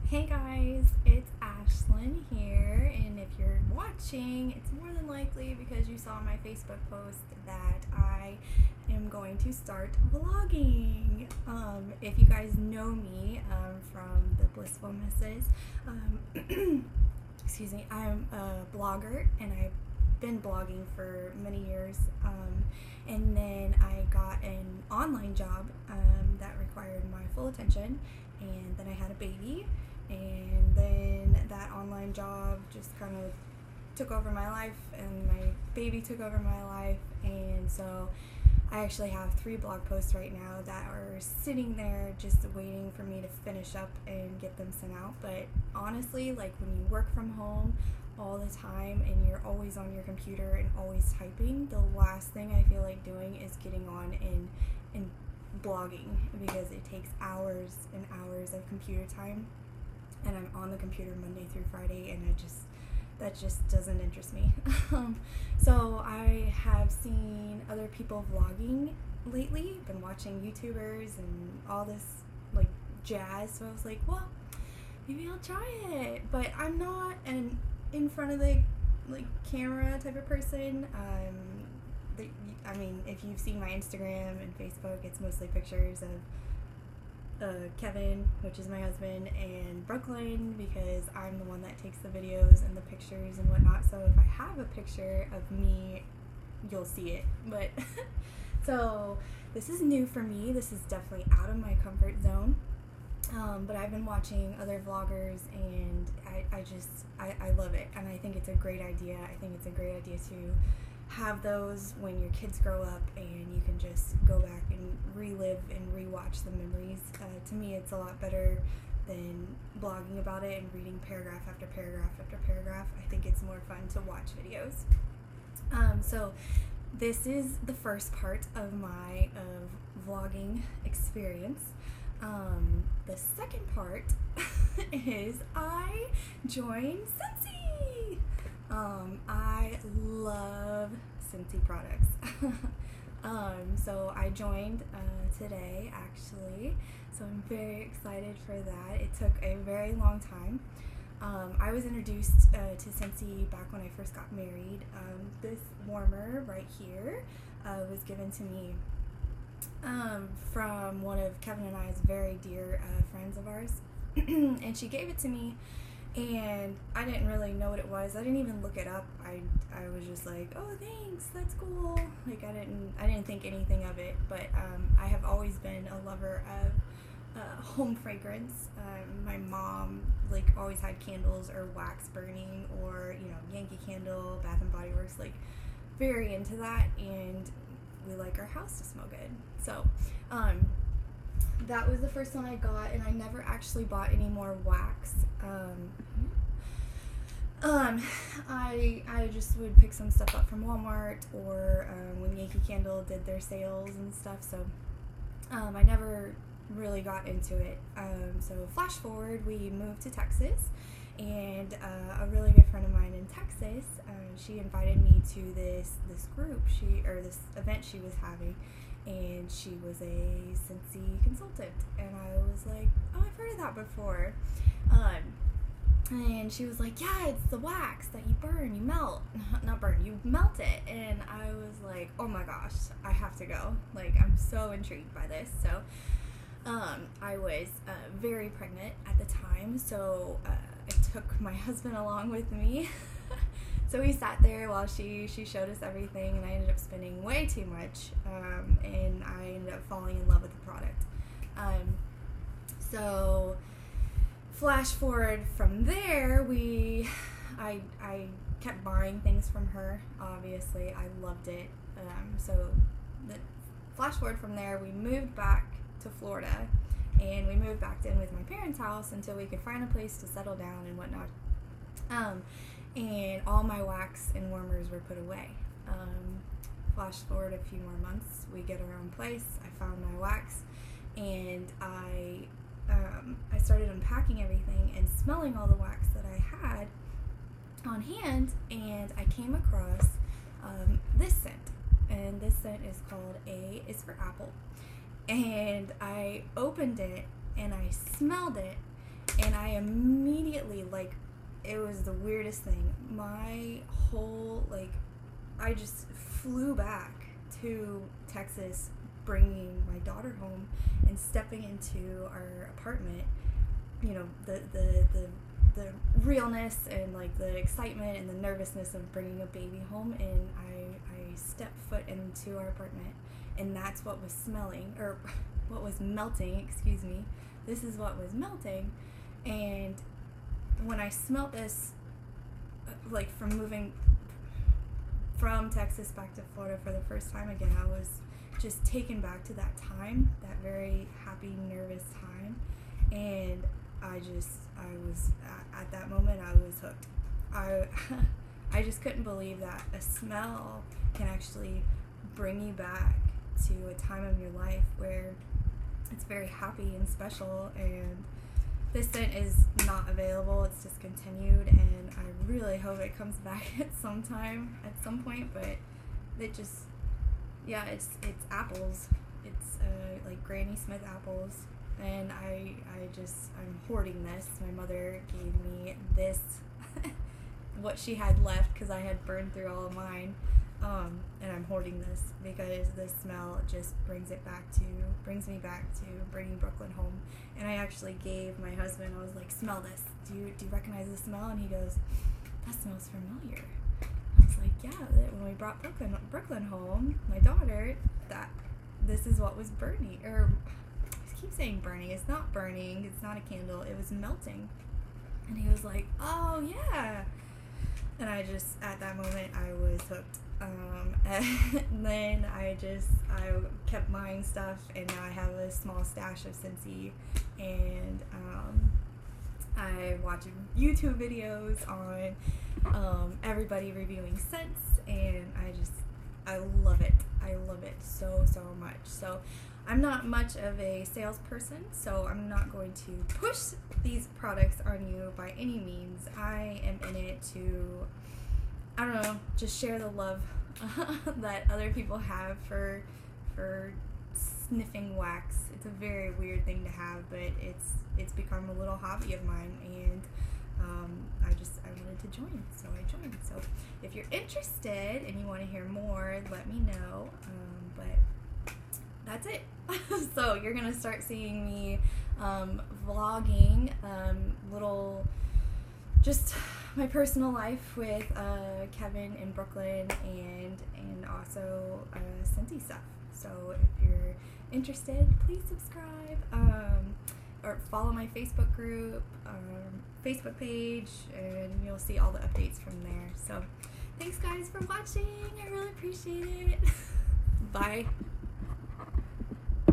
Hey guys, it's Ashlyn here, and if you're watching, it's more than likely because you saw my Facebook post that I am going to start vlogging. If you guys know me from the Blissful Misses, excuse me, I'm a blogger and I've been blogging for many years, and then I got an online job that required my full attention, and then I had a baby, and then that online job just kind of took over my life, and my baby took over my life, and so I actually have 3 blog posts right now that are sitting there just waiting for me to finish up and get them sent out. But honestly, like when you work from home all the time and you're always on your computer and always typing, the last thing I feel like doing is getting on and blogging, because it takes hours and hours of computer time, and I'm on the computer Monday through Friday, and that just doesn't interest me. So I have seen other people vlogging lately, been watching YouTubers and all this like jazz, so I was like, well, maybe I'll try it. But I'm not an in front of the like camera type of person. I mean, if you've seen my Instagram and Facebook, it's mostly pictures of Kevin, which is my husband, and Brooklyn, because I'm the one that takes the videos and the pictures and whatnot. So if I have a picture of me, you'll see it. But so this is new for me. This is definitely out of my comfort zone. But I've been watching other vloggers, and I love it, and I think it's a great idea. I think it's a great idea to have those when your kids grow up, and you can just go back and relive and rewatch the memories. To me, it's a lot better than blogging about it and reading paragraph after paragraph after paragraph. I think it's more fun to watch videos. So this is the first part of my vlogging experience. The second part is I joined Scentsy. I love Scentsy products. So I joined today, actually, so I'm very excited for that. It took a very long time. I was introduced to Scentsy back when I first got married. This warmer right here was given to me from one of Kevin and I's very dear friends of ours, and she gave it to me, and I didn't really know what it was. I didn't even look it up. I was just like, oh, thanks, that's cool. Like I didn't think anything of it. But I have always been a lover of home fragrance. My mom like always had candles or wax burning, or Yankee Candle, Bath and Body Works, like very into that, and we like our house to smell good. So that was the first one I got, and I never actually bought any more wax. I just would pick some stuff up from Walmart, or when Yankee Candle did their sales and stuff. So I never really got into it. So flash forward, we moved to Texas, and a really good friend of mine in Texas, she invited me to this group, this event she was having, and she was a Scentsy consultant, and I was like, oh, I've heard of that before. And she was like, yeah, it's the wax that you burn, you melt, not burn, you melt it. And I was like, oh my gosh, I have to go. Like, I'm so intrigued by this. So I was very pregnant at the time, so I took my husband along with me. So we sat there while she showed us everything, and I ended up spending way too much, and I ended up falling in love with the product. So flash forward from there, I kept buying things from her. Obviously, I loved it. So flash forward from there, we moved back to Florida, and we moved back in with my parents' house until we could find a place to settle down and whatnot. And all my wax and warmers were put away. Flash forward a few more months, we get our own place. I found my wax, and I started unpacking everything and smelling all the wax that I had on hand, and I came across this scent, and this scent is called A is for Apple. And I opened it and I smelled it, And I immediately, like, it was the weirdest thing. My whole, like, I just flew back to Texas, bringing my daughter home and stepping into our apartment. You know, the realness and, like, the excitement and the nervousness of bringing a baby home, and I stepped foot into our apartment, and that's what was smelling, or what was melting, excuse me. This is what was melting. And when I smelled this, like, from moving from Texas back to Florida for the first time again, I was just taken back to that time, that very happy, nervous time. And I was, at that moment, I was hooked. I just couldn't believe that a smell can actually bring you back to a time of your life where it's very happy and special. And this scent is not available, it's discontinued, and I really hope it comes back at some point, but it just, yeah, it's apples. It's like Granny Smith apples, and I'm hoarding this. My mother gave me this, what she had left, because I had burned through all of mine, and I'm hoarding this because the smell just brings me back to bringing Brooklyn home. And I actually gave my husband, I was like, smell this. Do you recognize the smell? And he goes, that smells familiar. I was like, yeah, when we brought Brooklyn home, my daughter, this is what was burning, or I keep saying burning. It's not burning. It's not a candle. It was melting. And he was like, oh yeah. And I just, at that moment, I was hooked. And then I kept buying stuff, and now I have a small stash of Scentsy, and I watch YouTube videos on everybody reviewing scents, and I love it. I love it so much. So I'm not much of a salesperson, so I'm not going to push these products on you by any means. I am in it to, I don't know, just share the love that other people have for sniffing wax. It's a very weird thing to have, but it's become a little hobby of mine, and I wanted to join, so I joined. So if you're interested and you want to hear more, let me know. But that's it. So you're gonna start seeing me vlogging just my personal life with Kevin in Brooklyn, and also Scentsy stuff. So if you're interested, please subscribe, or follow my Facebook group, Facebook page, and you'll see all the updates from there. So thanks guys for watching. I really appreciate it. Bye.